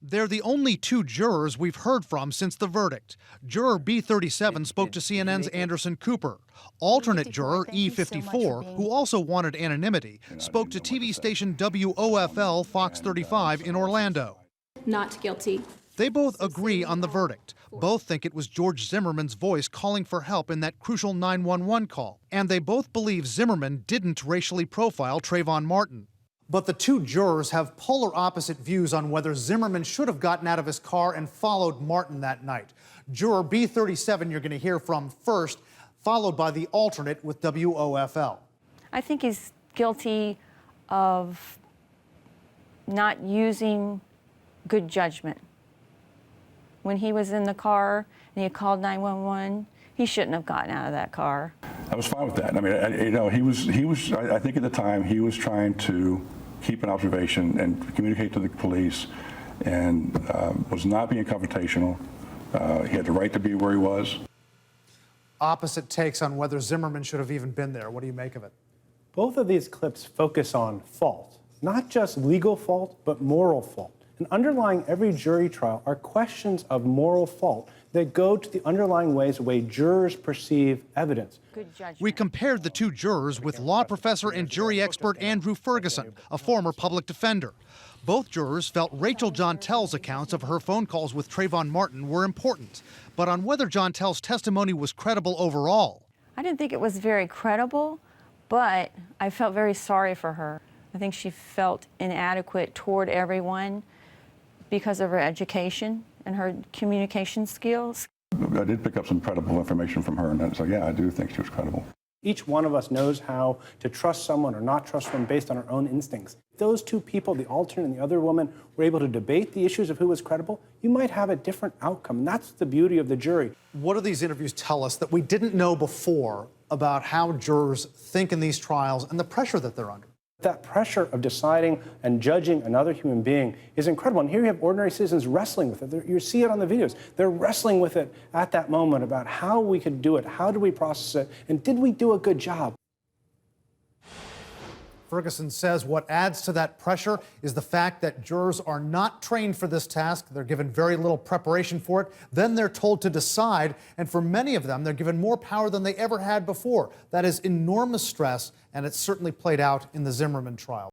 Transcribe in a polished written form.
They're the only two jurors we've heard from since the verdict. Juror B37 spoke to CNN's Anderson Cooper. Alternate juror E54, who also wanted anonymity, spoke to TV station WOFL Fox 35 in Orlando. Not guilty. They both agree on the verdict. Both think it was George Zimmerman's voice calling for help in that crucial 911 call. And they both believe Zimmerman didn't racially profile Trayvon Martin. But the two jurors have polar opposite views on whether Zimmerman should have gotten out of his car and followed Martin that night. Juror B37 you're going to hear from first, followed by the alternate with WOFL. I think he's guilty of not using good judgment. When he was in the car and he called 911, he shouldn't have gotten out of that car. I was fine with that. I mean, he was. I think at the time he was trying to keep an observation and communicate to the police, and was not being confrontational. He had the right to be where he was. Opposite takes on whether Zimmerman should have even been there. What do you make of it? Both of these clips focus on fault, not just legal fault, but moral fault. And underlying every jury trial are questions of moral fault that go to the underlying ways the way jurors perceive evidence. We compared the two jurors with law professor and jury expert Andrew Ferguson, a former public defender. Both jurors felt Rachel Jontell's accounts of her phone calls with Trayvon Martin were important, but on whether Jontell's testimony was credible overall. I didn't think it was very credible, but I felt very sorry for her. I think she felt inadequate toward everyone because of her education and her communication skills. I did pick up some credible information from her, and so yeah, I do think she was credible. Each one of us knows how to trust someone or not trust someone based on our own instincts. If those two people, the alternate and the other woman, were able to debate the issues of who was credible, you might have a different outcome. And that's the beauty of the jury. What do these interviews tell us that we didn't know before about how jurors think in these trials and the pressure that they're under? That pressure of deciding and judging another human being is incredible. And here you have ordinary citizens wrestling with it. You see it on the videos. They're wrestling with it at that moment about how we could do it, how do we process it, and did we do a good job? Ferguson says what adds to that pressure is the fact that jurors are not trained for this task. They're given very little preparation for it. Then they're told to decide. And for many of them, they're given more power than they ever had before. That is enormous stress, and it's certainly played out in the Zimmerman trial.